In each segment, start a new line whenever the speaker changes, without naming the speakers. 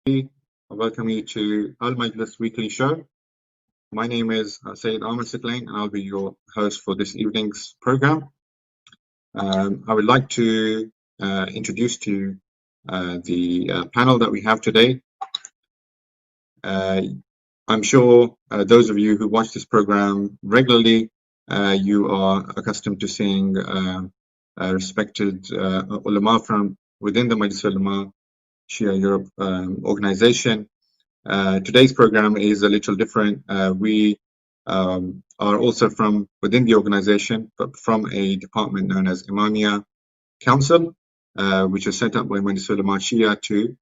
I welcome you to Al-Majlis weekly show. My name is Syed and I'll be your host for this evening's program. I would like to introduce to you the panel that we have today. I'm sure those of you who watch this program regularly, you are accustomed to seeing respected Ulema from within the Majlis Ulema Shia Europe organization. Today's program is a little different. We are also from within the organization, but from a department known as Imamia Council, which is set up by Majlis Ulema Shia to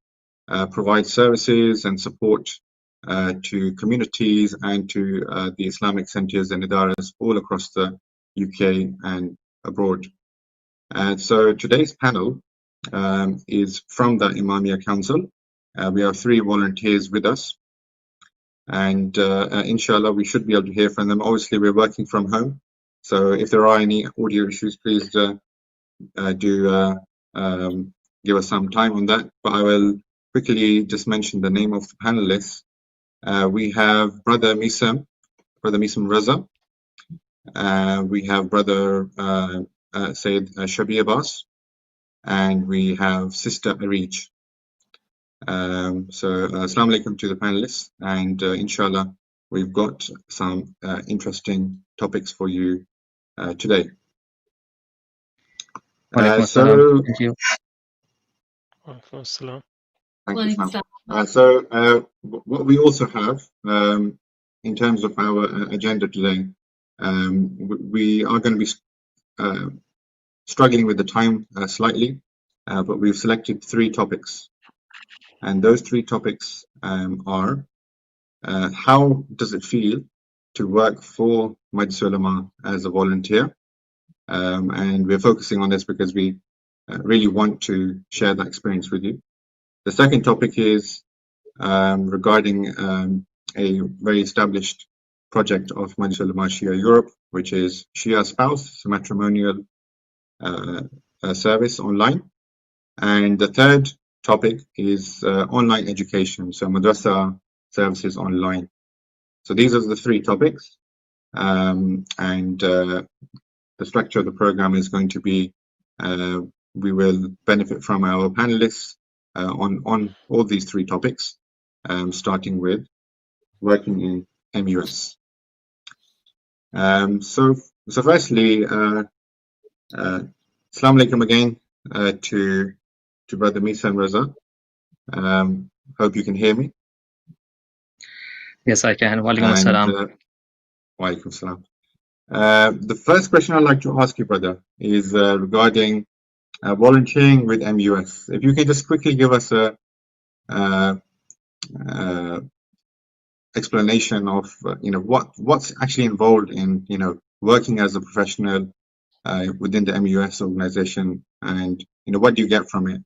provide services and support to communities and to the Islamic centers and idaras all across the UK and abroad. So today's panel is from the Imamia Council. We have 3 volunteers with us, and inshallah we should be able to hear from them. Obviously we're working from home, so if there are any audio issues, please do give us some time on that. But I will quickly just mention the name of the panelists. We have Brother Misam Raza. We have Brother Syed Shabir Abbas, and we have Sister Arij. Assalamu alaikum to the panelists, and inshallah we've got some interesting topics for you today.
Thank you.
Thank you. What we also have in terms of our agenda today, we are going to be struggling with the time slightly, but we've selected 3 topics. And those 3 topics are how does it feel to work for Majlis Ulema as a volunteer? And we're focusing on this because we really want to share that experience with you. The second topic is regarding a very established project of Majlis Ulema Shia Europe, which is Shia Spouse matrimonial service online. And the third topic is online education, so madrasa services online. So these are the 3 topics, and the structure of the program is going to be we will benefit from our panelists on all these 3 topics, starting with working in MUS. So firstly, Assalamu alaikum again to Brother Misam Raza. Hope you can hear me.
Yes, I can. Walaikum assalam.
Walaikum assalam. The first question I'd like to ask you, brother, is regarding volunteering with MUS. If you can just quickly give us a explanation of what's actually involved in working as a professional within the MUS organization, and what do you get from it?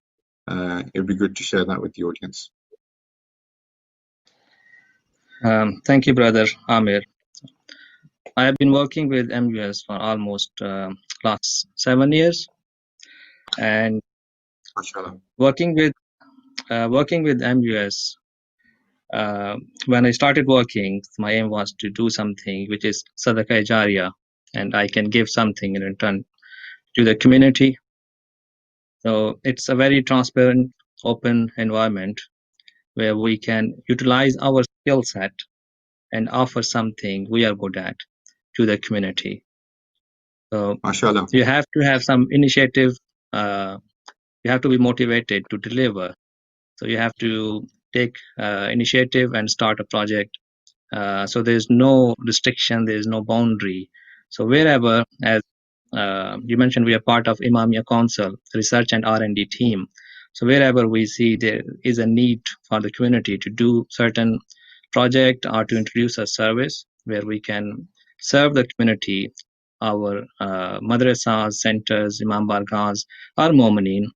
It would be good to share that with the audience.
Thank you, Brother Amir. I have been working with MUS for almost last 7 years, and working with MUS. When I started working, my aim was to do something which is sadaqah jariyah, and I can give something in return to the community. So it's a very transparent, open environment where we can utilize our skill set and offer something we are good at to the community. So you have to have some initiative. You have to be motivated to deliver. So you have to take initiative and start a project. So there's no restriction, there's no boundary. So wherever, as you mentioned, we are part of Imamia Council, research and R&D team. So wherever we see there is a need for the community to do certain project or to introduce a service where we can serve the community, our madrasas, centers, imam bargahs, or momineen,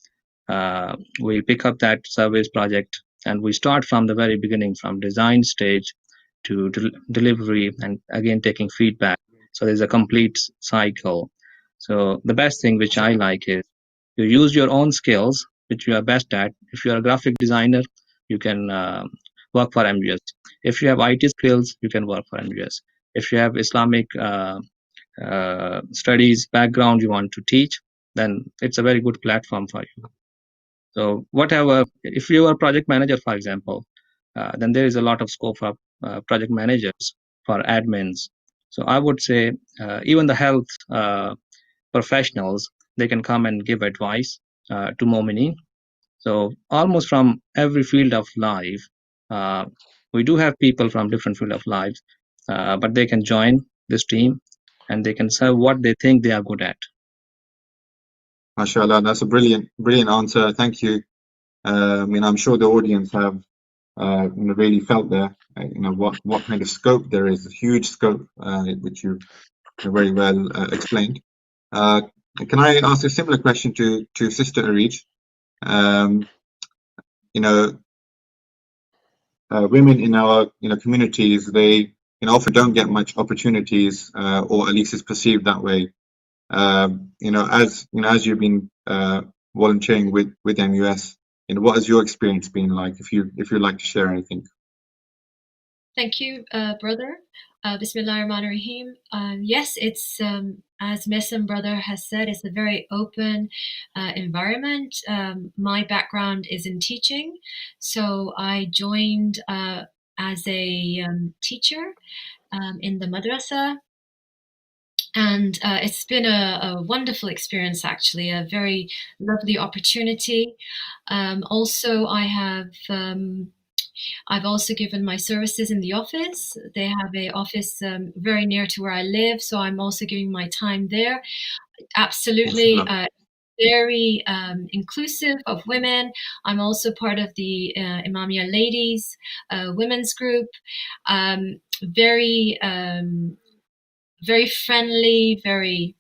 we pick up that service project and we start from the very beginning, from design stage to delivery, and again taking feedback. So there's a complete cycle. So the best thing which I like is you use your own skills which you are best at. If you are a graphic designer, you can work for MUS. If you have IT skills, you can work for MUS. If you have Islamic studies background you want to teach, then it's a very good platform for you. So whatever, if you are project manager, for example, then there is a lot of scope for project managers, for admins. So I would say even the health professionals, they can come and give advice to Momini. So almost from every field of life, we do have people from different field of life, but they can join this team and they can serve what they think they are good at.
MashaAllah, that's a brilliant answer. Thank you. I mean, I'm sure the audience have really felt there, what kind of scope there is, a huge scope, which you've very well explained. Can I ask a similar question to Sister Arij? Women in our communities, they often don't get much opportunities, or at least it's perceived that way. As you've been volunteering with MUS, what has your experience been like? If you'd like to share anything.
Thank you, brother. Bismillahirrahmanirrahim. Yes, it's as Mesem brother has said, it's a very open environment. My background is in teaching, so I joined as a teacher in the madrasa. And it's been a wonderful experience, actually, a very lovely opportunity. Also, I've also given my services in the office. They have an office very near to where I live, so I'm also giving my time there. Absolutely very inclusive of women. I'm also part of the Imamia Ladies women's group. Very friendly, very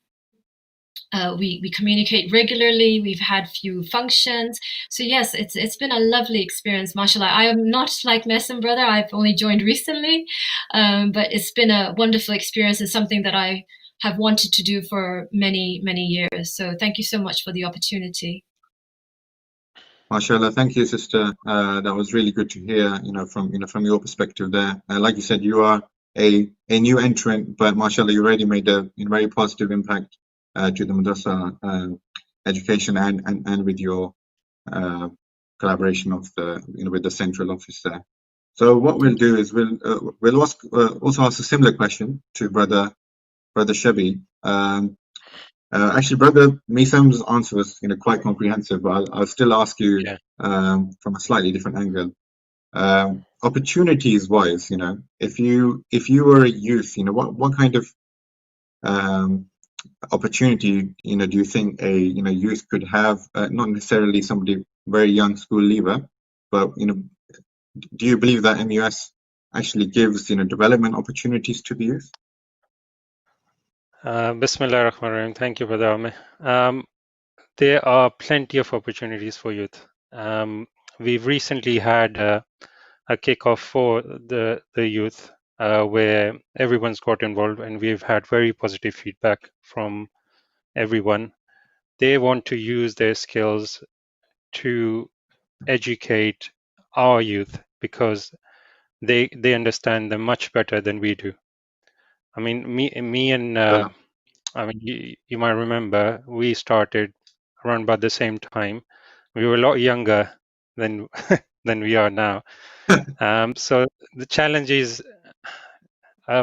we communicate regularly. We've had few functions. So yes, it's been a lovely experience, mashallah. I am not like Mesem brother. I've only joined recently, but it's been a wonderful experience and something that I have wanted to do for many, many years. So thank you so much for the opportunity.
MashaAllah, thank you, sister. That was really good to hear, from your perspective there. Like you said, you are a new entrant, but mashallah, you already made a very positive impact to the madrasa education and with your collaboration of with the central office there. So what we'll do is we'll also ask a similar question to brother Shabi. Actually, brother Mesam's answer was quite comprehensive, but I'll still ask you from a slightly different angle. Opportunities wise, if you were a youth, what kind of opportunity do you think a youth could have? Not necessarily somebody very young school leaver, but do you believe that MUS actually gives development opportunities to the youth?
Bismillah ar-Rahman ar-Rahim. Thank you, Brother Ameen. There are plenty of opportunities for youth. We've recently had a kickoff for the youth where everyone's got involved, and we've had very positive feedback from everyone. They want to use their skills to educate our youth because they understand them much better than we do. I mean, me and I mean, you might remember we started around about the same time. We were a lot younger than than we are now. So the challenges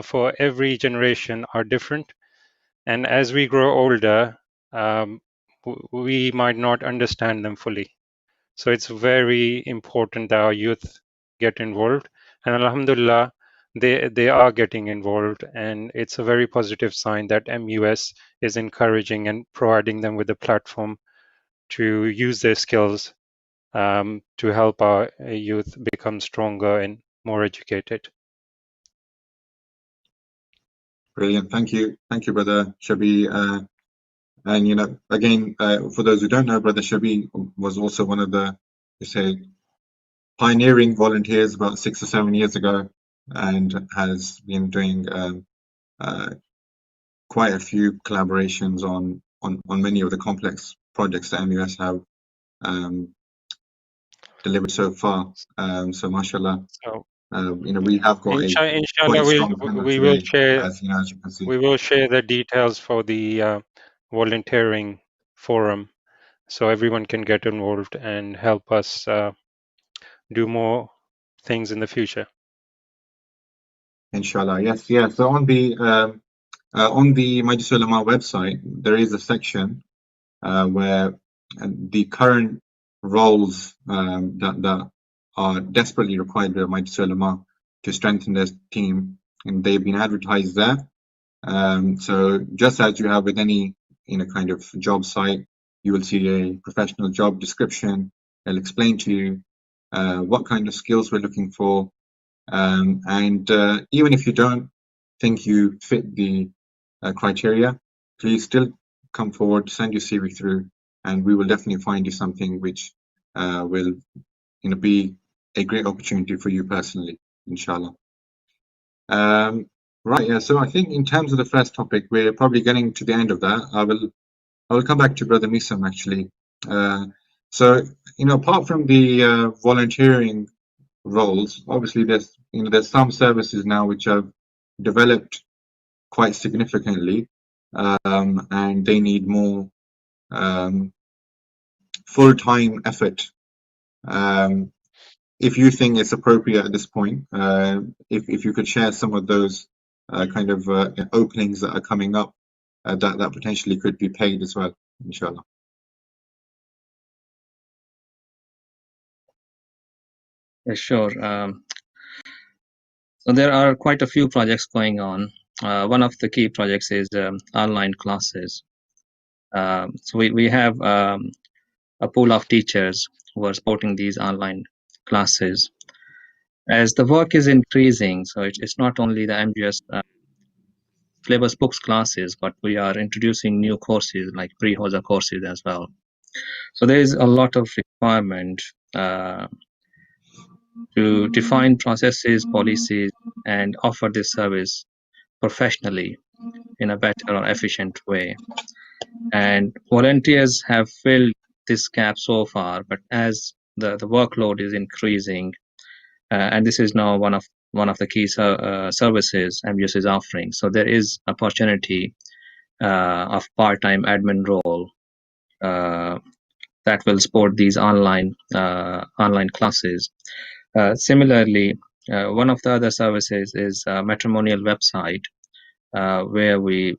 for every generation are different, and as we grow older, we might not understand them fully. So it's very important that our youth get involved, and Alhamdulillah, they are getting involved, and it's a very positive sign that MUS is encouraging and providing them with a platform to use their skills to help our youth become stronger and more educated.
Brilliant, thank you, brother Shabi. And again, for those who don't know, brother Shabi was also one of the, pioneering volunteers about 6 or 7 years ago, and has been doing quite a few collaborations on many of the complex projects that MUS have delivered so far. So mashallah,
So
we have got a quite
inshallah,
strong panel
we will
today,
share
as you can see.
we will share the details for the volunteering forum, so everyone can get involved and help us do more things in the future.
Inshallah, yes. So on the Majlis Ulema website, there is a section where the current roles that are desperately required by Majlis Ulema to strengthen their team, and they've been advertised there. So just as you have with any kind of job site, you will see a professional job description. It'll explain to you what kind of skills we're looking for, and even if you don't think you fit the criteria, please still come forward, send your CV through, and we will definitely find you something which will be a great opportunity for you personally, inshallah. Right, yeah. So I think in terms of the first topic, we're probably getting to the end of that. I will come back to Brother Misam actually. So apart from the volunteering roles, obviously there's some services now which have developed quite significantly, and they need more full-time effort. If you think it's appropriate at this point, if you could share some of those kind of openings that are coming up that potentially could be paid as well, inshallah.
Yeah, sure. So there are quite a few projects going on. One of the key projects is online classes. So we have a pool of teachers who are supporting these online classes. As the work is increasing, so it's not only the MGS syllabus books classes, but we are introducing new courses like pre-HOSA courses as well. So there is a lot of requirement to define processes, policies, and offer this service professionally in a better or efficient way. And volunteers have filled this gap so far, but as the workload is increasing, and this is now one of the key services MUS is offering. So there is opportunity of part-time admin role that will support these online classes. Similarly, one of the other services is a matrimonial website where we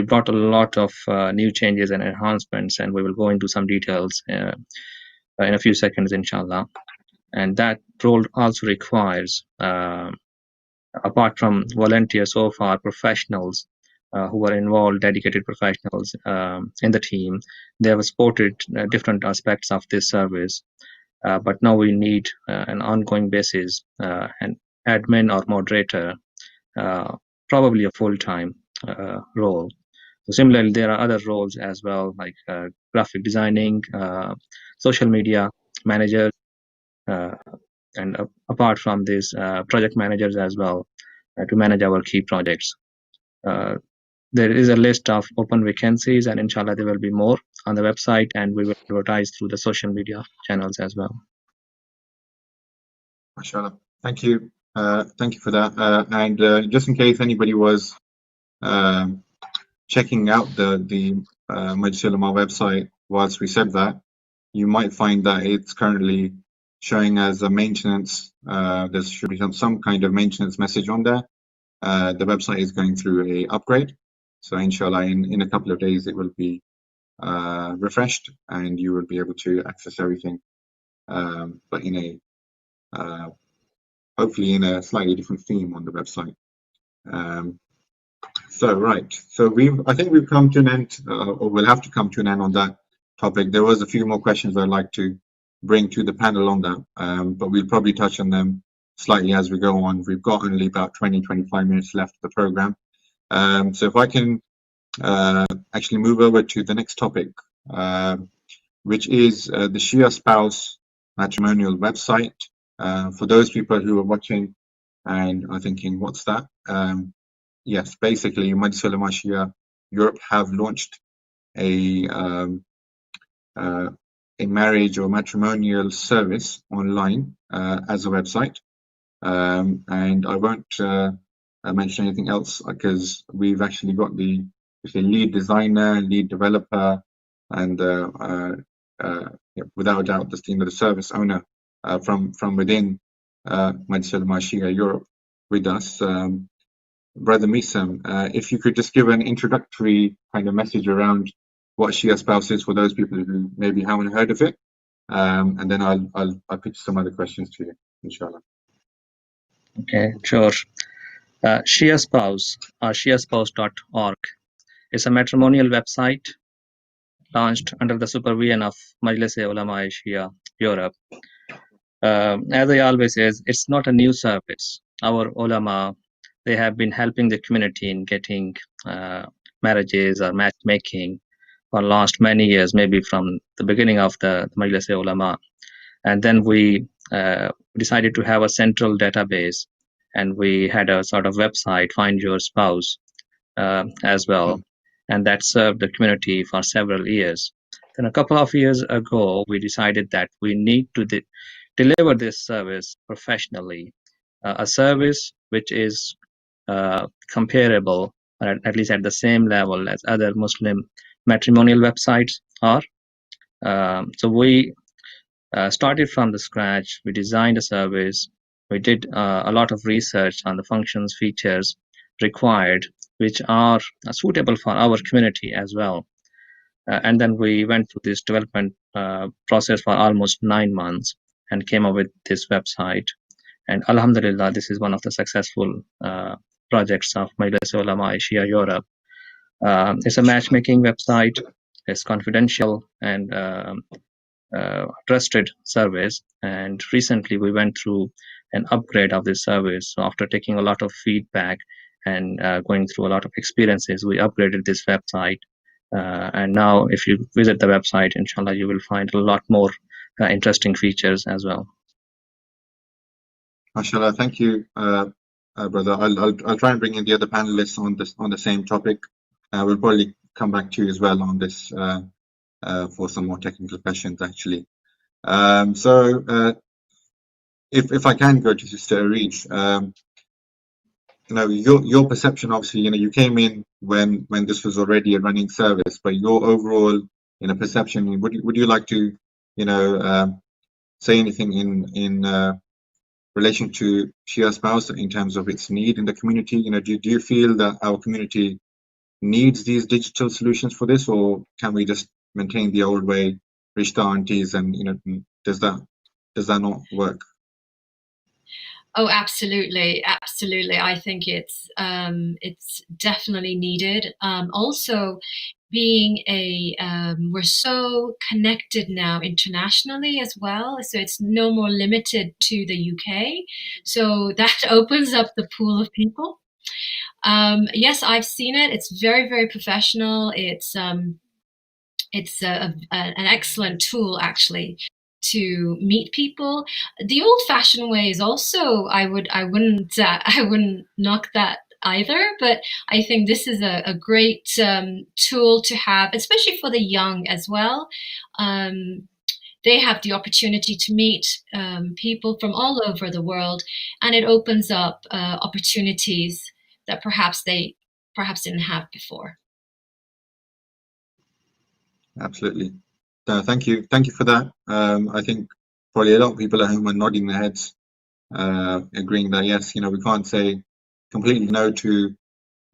brought a lot of new changes and enhancements, and we will go into some details in a few seconds, inshallah. And that role also requires, apart from volunteers so far, professionals who are involved, dedicated professionals in the team. They have supported different aspects of this service, but now we need an ongoing basis, an admin or moderator, probably a full-time role. So similarly, there are other roles as well, like graphic designing, social media managers, and apart from this, project managers as well, to manage our key projects. There is a list of open vacancies, and inshallah there will be more on the website, and we will advertise through the social media channels as well.
Mashallah. Thank you. Thank you for that. And just in case anybody was checking out the Majlis Ulema website whilst we said that, you might find that it's currently showing as a maintenance. There should be some kind of maintenance message on there. The website is going through a upgrade, so inshallah in a couple of days it will be refreshed and you will be able to access everything, but in a hopefully in a slightly different theme on the website. So right, so I think we've come to an end, or we'll have to come to an end on that topic. There was a few more questions I'd like to bring to the panel on that, but we'll probably touch on them slightly as we go on. We've got only about 20-25 minutes left of the program. So if I can actually move over to the next topic, which is the Shia spouse matrimonial website. For those people who are watching and are thinking, what's that? Yes, basically, Majlis Ulema Shia Europe have launched a a marriage or matrimonial service online as a website. And I won't mention anything else because we've actually got the lead designer, lead developer, and without a doubt, the service owner from within Majlis Ulema Shia Europe with us. Brother Misam, if you could just give an introductory kind of message around what Shia Spouse is for those people who maybe haven't heard of it, and then I'll pitch some other questions to you, inshallah.
Okay, sure. Shia Spouse, or shiaspouse.org, is a matrimonial website launched under the supervision of Majlis Ulema Shia Europe. As I always say, it's not a new service. Our ulama, they have been helping the community in getting marriages or matchmaking for last many years, maybe from the beginning of the Majlis Ulema. And then we decided to have a central database, and we had a sort of website, Find Your Spouse, as well. And that served the community for several years. Then a couple of years ago, we decided that we need to deliver this service professionally, a service which is comparable, or at least at the same level as other Muslim matrimonial websites are. So we started from the scratch. We designed a service. We did a lot of research on the functions, features required, which are suitable for our community as well. And then we went through this development process for almost 9 months and came up with this website. And Alhamdulillah, this is one of the successful projects of Majlis Ulema Shia Europe. It's a matchmaking website. It's confidential and trusted service. And recently we went through an upgrade of this service. So after taking a lot of feedback and going through a lot of experiences, we upgraded this website. And now if you visit the website, inshallah, you will find a lot more interesting features as well.
MashaAllah, thank you, brother. I'll try and bring in the other panelists on the same topic. We'll probably come back to you as well on this for some more technical questions, actually. So if I can go to Sister Areej, your perception, obviously, you came in when this was already a running service, but your overall, perception, would you like to, say anything in relation to Shia Spouse in terms of its need in the community? Do you feel that our community needs these digital solutions for this, or can we just maintain the old way, Rishta aunties, and does that not work?
Oh, absolutely, absolutely. I think it's definitely needed. Also, being we're so connected now internationally as well, so it's no more limited to the UK. So that opens up the pool of people. Yes, I've seen it. It's very, very professional. It's an excellent tool, actually, to meet people. The old-fashioned way is also, I wouldn't knock that either, but I think this is a great tool to have, especially for the young as well. They have the opportunity to meet people from all over the world, and it opens up opportunities that perhaps they didn't have before.
Absolutely. Thank you for that. I think probably a lot of people at home are nodding their heads, agreeing that yes, we can't say completely no to,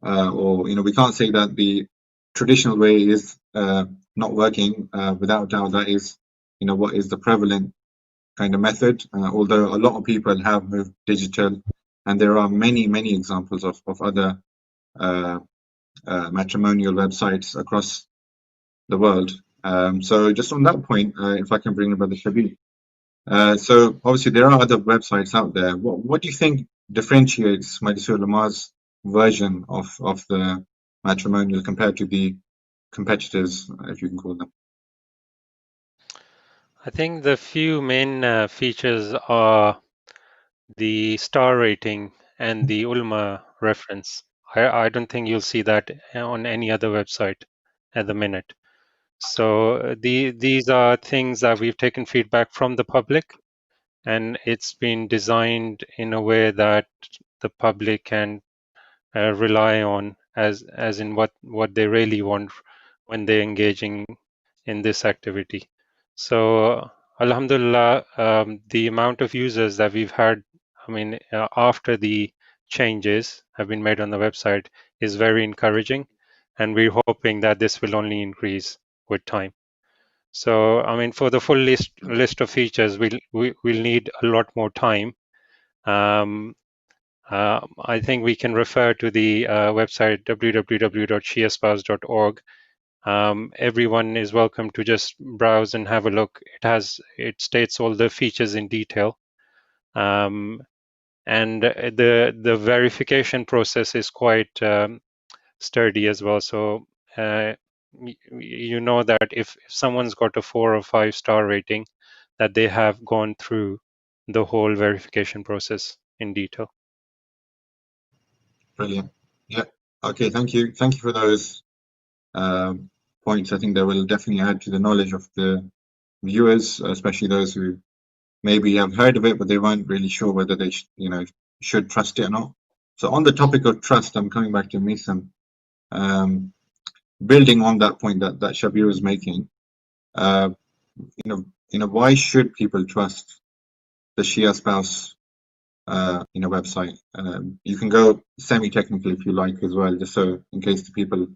or we can't say that the traditional way is not working. Without doubt, that is what is the prevalent kind of method. Although a lot of people have moved digital, and there are many examples of other matrimonial websites across the world. So just on that point, if I can bring in Brother Shabir. So obviously there are other websites out there. What do you think differentiates Majlis Ulema's version of the matrimonial compared to the competitors, if you can call them?
I think the few main features are the star rating and the Ulema reference. I don't think you'll see that on any other website at the minute. So these are things that we've taken feedback from the public, and it's been designed in a way that the public can rely on as in what they really want when they're engaging in this activity. So Alhamdulillah, the amount of users that we've had, I mean, after the changes have been made on the website is very encouraging, and we're hoping that this will only increase with time. So, I mean, for the full list of features, we'll need a lot more time. I think we can refer to the website www.shiaspouse.org. Everyone is welcome to just browse and have a look. It states all the features in detail, and the verification process is quite sturdy as well. So you know that if someone's got a 4 or 5 star rating, that they have gone through the whole verification process in detail.
Brilliant. Yeah. Okay. Thank you. Thank you for those points. I think they will definitely add to the knowledge of the viewers, especially those who maybe have heard of it, but they weren't really sure whether they should trust it or not. So on the topic of trust, I'm coming back to Misam. Building on that point that Shabir was making, why should people trust the Shia spouse website? You can go semi-technical if you like as well, just so in case the people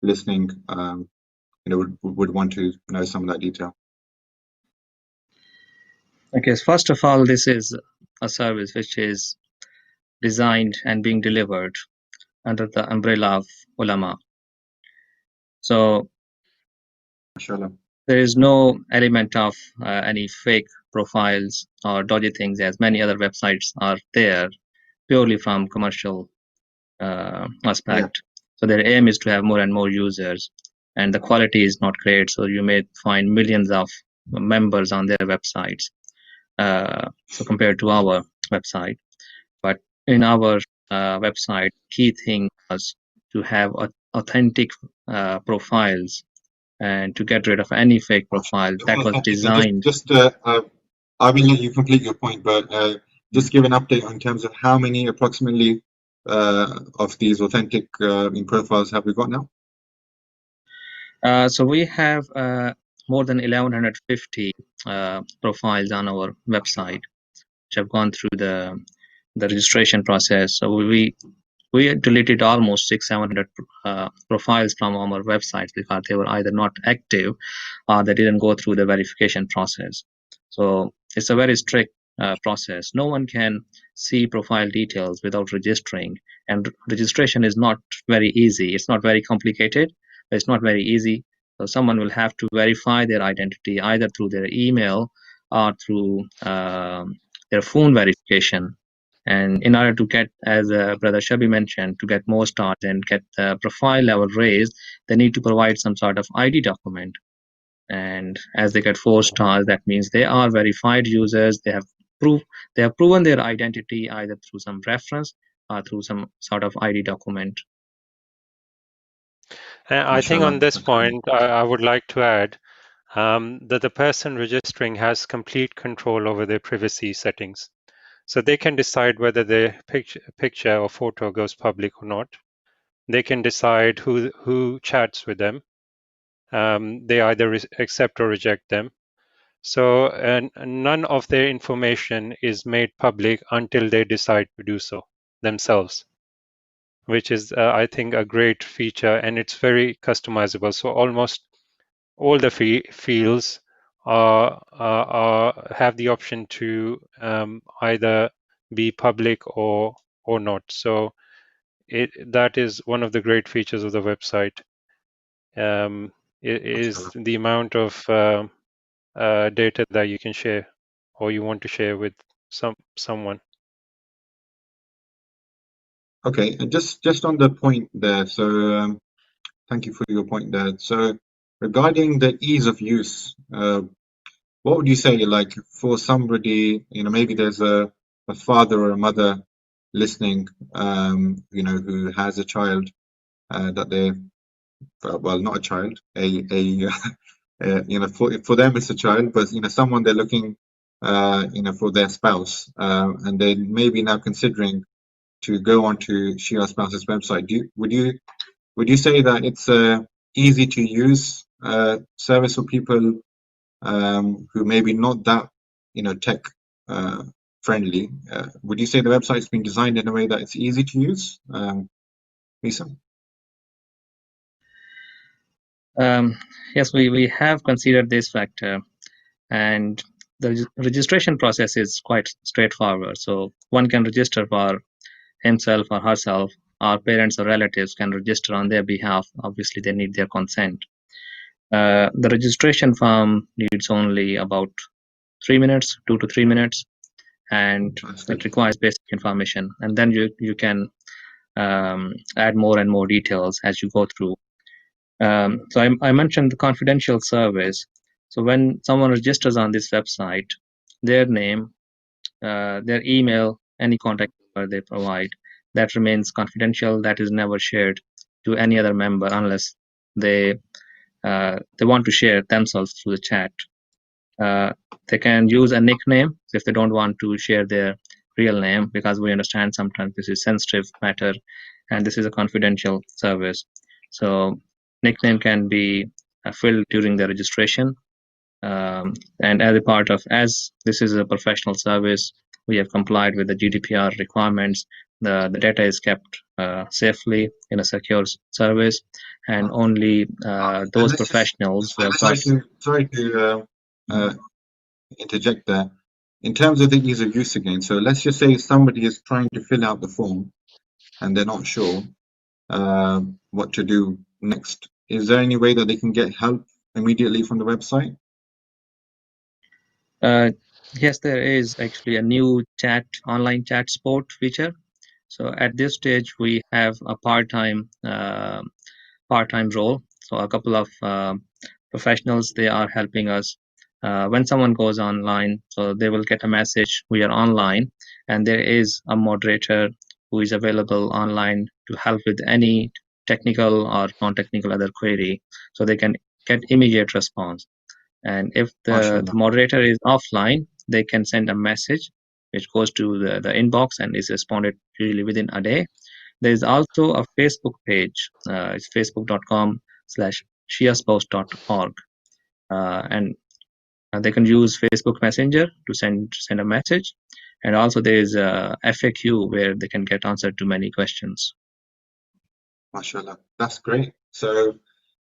listening would want to know some of that detail.
Okay, so first of all, this is a service which is designed and being delivered under the umbrella of Ulema. So
Mashallah.
there is no element of any fake profiles or dodgy things, as many other websites are there, purely from commercial aspect. So their aim is to have more and more users, and the quality is not great. So you may find millions of members on their websites. So compared to our website, but in our website, key thing was to have authentic profiles and to get rid of any fake profile that was designed.
I will let you complete your point, but just give an update in terms of how many approximately of these authentic profiles have we got now?
So we have more than 1150 profiles on our website, which have gone through the registration process. So we deleted almost 600-700 profiles from our websites because they were either not active or they didn't go through the verification process. So it's a very strict process. No one can see profile details without registering, and registration is not very easy. It's not very complicated, but it's not very easy. So someone will have to verify their identity either through their email or through their phone verification. And in order to get, as Brother Shabi mentioned, to get more stars and get the profile level raised, they need to provide some sort of ID document. And as they get 4 stars, that means they are verified users. They have proven their identity either through some reference or through some sort of ID document.
I think on this point, I would like to add that the person registering has complete control over their privacy settings. So they can decide whether their picture or photo goes public or not. They can decide who chats with them. They either accept or reject them. So none of their information is made public until they decide to do so themselves, which is, I think, a great feature, and it's very customizable. So almost all the fields have the option to either be public or not. So that is one of the great features of the website. It is the amount of data that you can share or you want to share with someone.
Okay, and just on the point there, so thank you for your point there. So regarding the ease of use, what would you say, like for somebody, maybe there's a father or a mother listening, who has a child that they're well, not a child, for them it's a child, but someone they're looking, for their spouse, and they may be now considering to go onto Shia spouse's website. Would you say that it's a easy to use service for people who maybe not that tech friendly? Would you say the website's been designed in a way that it's easy to use, Lisa?
Yes, we have considered this factor, and the registration process is quite straightforward. So one can register for himself or herself. Our parents or relatives can register on their behalf. Obviously, they need their consent. The registration form needs only about 3 minutes, 2 to 3 minutes, and it requires basic information. And then you can add more and more details as you go through. So I mentioned the confidential service. So when someone registers on this website, their name, their email, any contact number they provide, that remains confidential. That is never shared to any other member unless they want to share themselves through the chat. They can use a nickname if they don't want to share their real name, because we understand sometimes this is sensitive matter and this is a confidential service. So nickname can be filled during the registration. And as this is a professional service, we have complied with the GDPR requirements. The data is kept safely in a secure service, and only those professionals who have got.
Sorry to interject there. In terms of the ease of use again, so let's just say somebody is trying to fill out the form and they're not sure what to do next. Is there any way that they can get help immediately from the website?
Yes, there is actually a new online chat support feature. So at this stage, we have a part-time role. So a couple of professionals, they are helping us. When someone goes online, so they will get a message, we are online, and there is a moderator who is available online to help with any technical or non-technical other query, so they can get immediate response. And if the moderator is offline, they can send a message which goes to the inbox and is responded usually within a day. There is also a Facebook page. It's facebook.com/shiaspost.org. And they can use Facebook Messenger to send a message. And also there is a FAQ where they can get answered to many questions.
MashaAllah, that's great. So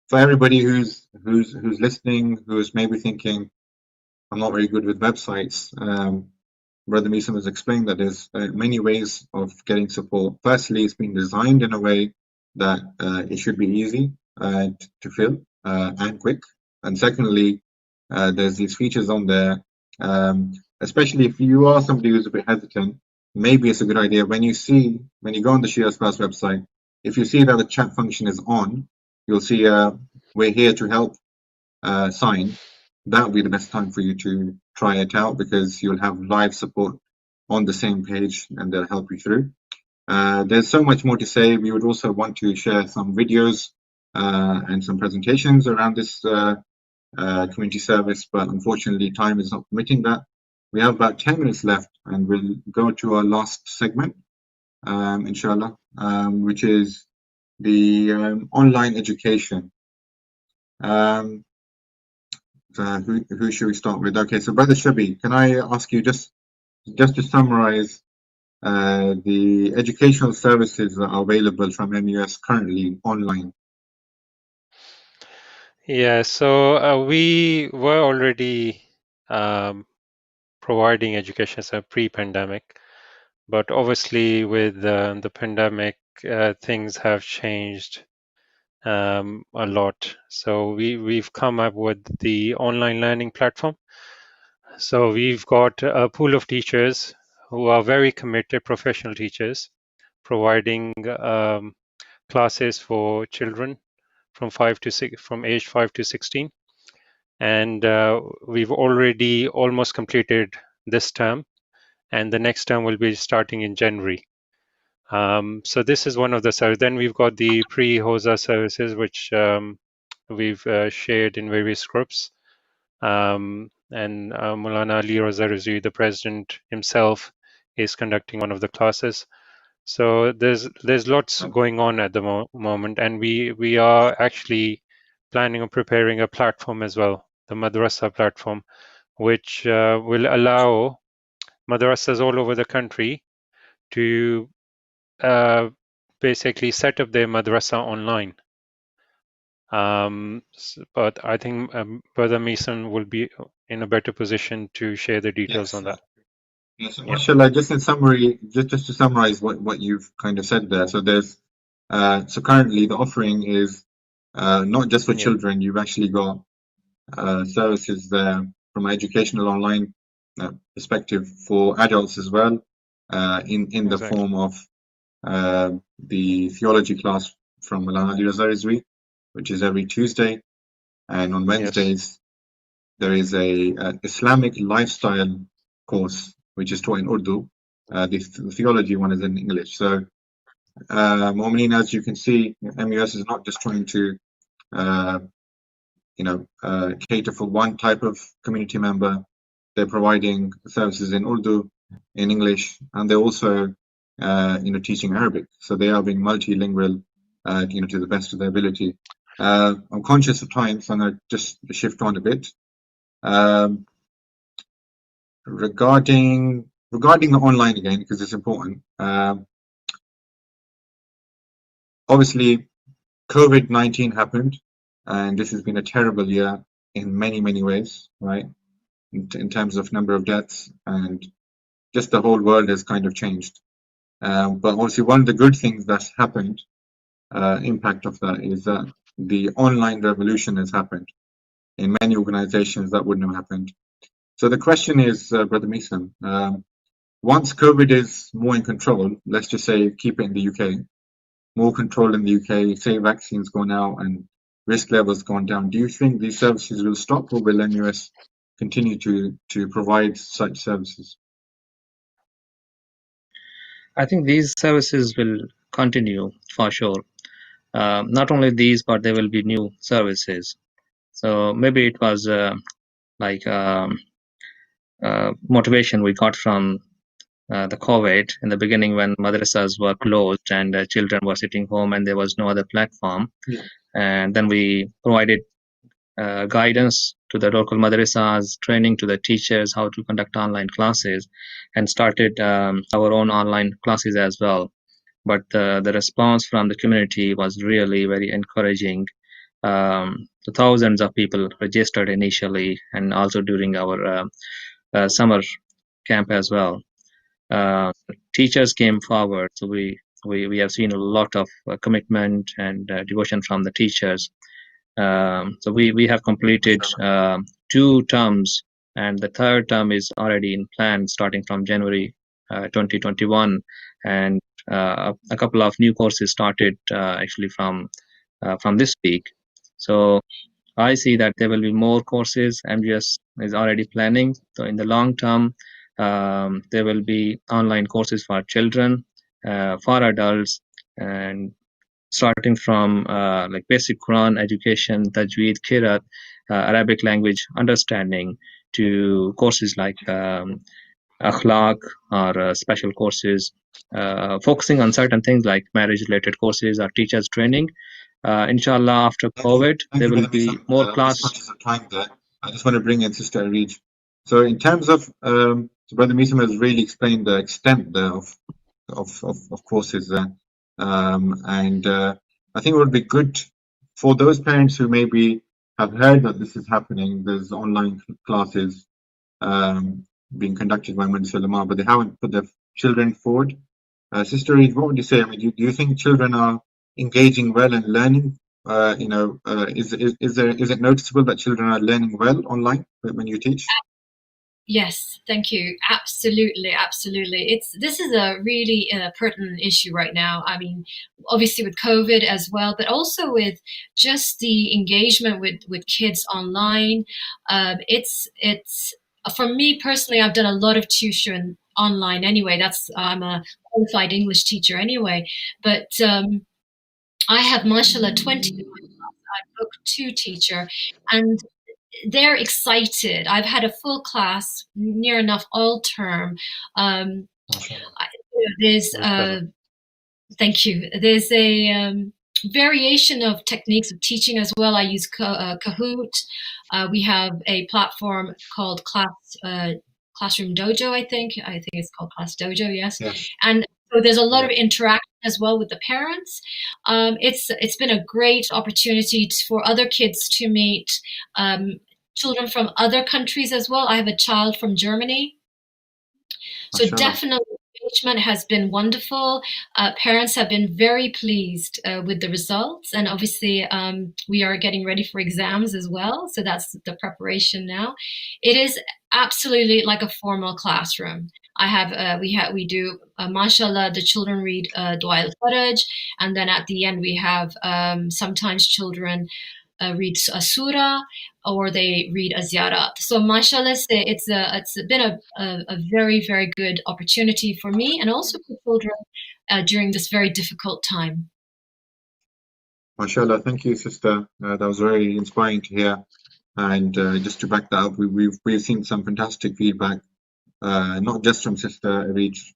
for everybody who's listening, who's maybe thinking, I'm not very good with websites, Brother Meeson has explained that there's many ways of getting support. Firstly, it's been designed in a way that it should be easy to fill and quick. And secondly, there's these features on there, especially if you are somebody who's a bit hesitant, maybe it's a good idea when you go on the Shia Spouse website, if you see that the chat function is on, you'll see we're here to help sign. That will be the best time for you to try it out, because you'll have live support on the same page and they'll help you through. There's so much more to say. We would also want to share some videos and some presentations around this community service, but unfortunately time is not permitting that. We have about 10 minutes left and we'll go to our last segment, inshallah, which is the online education. Who should we start with? Okay, so Brother Shabi, can I ask you just to summarize the educational services that are available from MUS currently online?
Yeah, so we were already providing education as a pre-pandemic, but obviously with the pandemic, things have changed a lot. So we've come up with the online learning platform. So we've got a pool of teachers who are very committed professional teachers, providing classes for children from age 5 to 16. And we've already almost completed this term, and the next term will be starting in January. So this is one of the services. Then we've got the pre-Hosa services, which we've shared in various groups. And Maulana Ali Raza Rizvi, the president himself, is conducting one of the classes. So there's lots going on at the moment, and we are actually planning on preparing a platform as well, the madrasa platform, which will allow madrasas all over the country to basically set up their madrasa online. But I think Brother Mason will be in a better position to share the details on that.
Yes, so mashallah, just in summary, just to summarize what you've kind of said there. So there's so currently the offering is not just for children. You've actually got services there from an educational online perspective for adults as well, in the form of the theology class from Maulana Ali Raza Rizvi, which is every Tuesday, and on Wednesdays there is a Islamic lifestyle course which is taught in Urdu. The theology one is in English. So, Ameen, as you can see, MUS is not just trying to cater for one type of community member. They're providing services in Urdu, in English, and they're also teaching Arabic. So they are being multilingual, to the best of their ability. I'm conscious of time, so I'm going to just shift on a bit. Regarding the online again, because it's important. Obviously, COVID-19 happened, and this has been a terrible year in many, many ways, right? In terms of number of deaths, and just the whole world has kind of changed. But obviously, one of the good things that's happened, impact of that, is that the online revolution has happened. In many organizations, that wouldn't have happened. So the question is, Brother Mason, once COVID is more in control, let's just say keep it in the UK, more control in the UK, say vaccines gone out and risk levels gone down, do you think these services will stop, or will MUS continue to provide such services?
I think these services will continue for sure. Not only these, but there will be new services. So maybe it was motivation we got from the COVID in the beginning, when madrasas were closed and children were sitting home and there was no other platform. And then we provided guidance to the local madrasas, training to the teachers how to conduct online classes, and started our own online classes as well. But the response from the community was really very encouraging. So thousands of people registered initially, and also during our summer camp as well. Teachers came forward, so we have seen a lot of commitment and devotion from the teachers. So we have completed 2 terms, and the third term is already in plan starting from January 2021, and a couple of new courses started actually from this week. So I see that there will be more courses. MGS is already planning. So in the long term, there will be online courses for children, for adults, and starting from like basic Quran education, Tajweed, Qiraat, Arabic language understanding, to courses like Akhlaq, or special courses focusing on certain things like marriage-related courses or teachers training. Inshallah, after COVID, there will be more class.
Conscious of time there, I just want to bring in Sister Arij. So in terms of, so Brother Misam has really explained the extent there of courses there. And I think it would be good for those parents who maybe have heard that this is happening. There's online classes being conducted by Majlis Ulema, but they haven't put their children forward. Sister Reed, what would you say? I mean, do you think children are engaging well and learning? Is it noticeable that children are learning well online when you teach?
Yes, thank you. Absolutely, absolutely. This is a really pertinent issue right now. I mean, obviously with COVID as well, but also with just the engagement with kids online. It's for me personally, I've done a lot of tuition online anyway. I'm a qualified English teacher anyway, but I have, mashallah, 20 in my class. I'm Book 2 teacher, and they're excited. I've had a full class, near enough all term. There's thank you. There's a variation of techniques of teaching as well. I use Kahoot. We have a platform called Classroom Dojo. I think it's called Class Dojo. Yes. And so there's a lot of interaction as well with the parents. It's been a great opportunity for other kids to meet children from other countries as well. I have a child from Germany. So definitely engagement has been wonderful. Parents have been very pleased with the results. And obviously we are getting ready for exams as well. So that's the preparation now. It is absolutely like a formal classroom. I have, we do, mashallah, the children read Dua al-Faraj. And then at the end we have sometimes children read a surah, or they read a ziyarat. So mashallah, it's been a very, very good opportunity for me and also for children during this very difficult time.
Mashallah, thank you, sister. That was very inspiring to hear. And just to back that up, we've seen some fantastic feedback, not just from Sister Reach,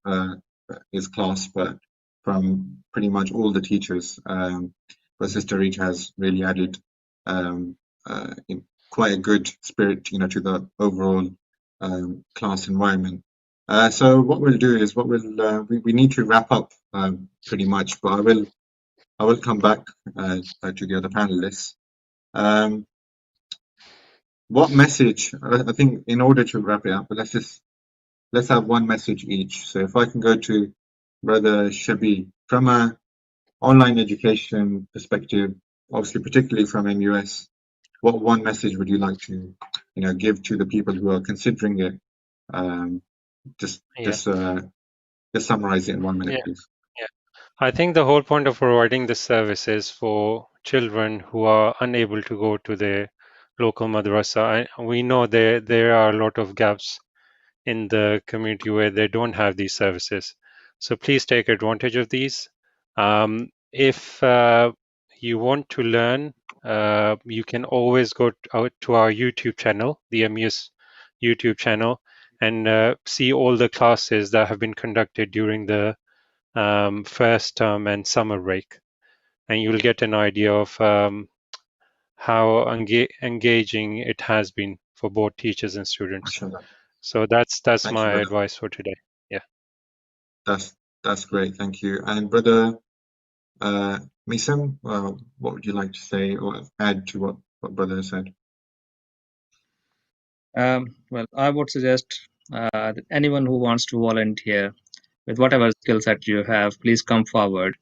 his class, but from pretty much all the teachers. But Sister Reach has really added in quite a good spirit, to the overall class environment. So what we'll do is we need to wrap up pretty much, but I will come back to the other panelists. What message? I think in order to wrap it up, but let's have one message each. So if I can go to Brother Shabi, from a online education perspective, obviously particularly from MUS, what one message would you like to give to the people who are considering it? Just summarize it in 1 minute, please.
I think the whole point of providing this service is for children who are unable to go to their local madrasa. We know there are a lot of gaps in the community where they don't have these services. So please take advantage of these. If you want to learn, you can always go out to our YouTube channel, the MUS YouTube channel, and see all the classes that have been conducted during the first term and summer break. And you'll get an idea of how engaging it has been for both teachers and students.
Mashallah.
So that's
Thank
my
you,
advice for today.
That's great. Thank you. And Brother Misam, what would you like to say or add to what Brother has said?
Well, I would suggest that anyone who wants to volunteer with whatever skills that you have, please come forward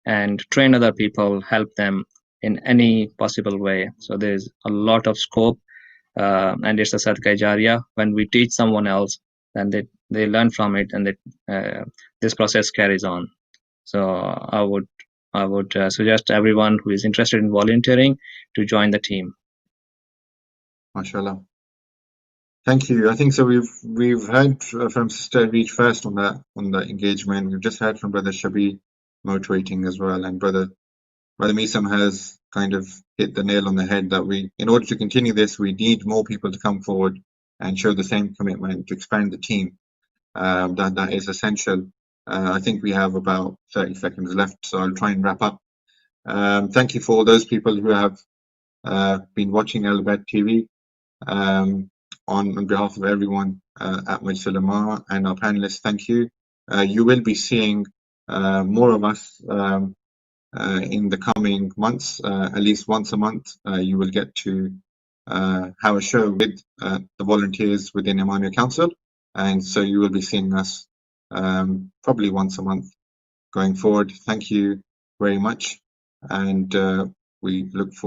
and train other people, help them in any possible way. So there's a lot of scope, and it's a sadaqah jariyah. When we teach someone else, then they learn from it, and this process carries on. So I would suggest everyone who is interested in volunteering to join the team.
Mashallah. Thank you. I think so. We've heard from Sister Reach first on the engagement. We've just heard from Brother Shabi motivating as well, and Brother Misam has kind of hit the nail on the head that in order to continue this, we need more people to come forward and show the same commitment to expand the team. That is essential. I think we have about 30 seconds left, so I'll try and wrap up. Thank you for all those people who have been watching Ahlebait TV. On behalf of everyone at Majlis Ulema and our panelists, thank you. You will be seeing more of us in the coming months. At least once a month, you will get to have a show with the volunteers within Imamiya Council, and so you will be seeing us probably once a month going forward. Thank you very much, and we look forward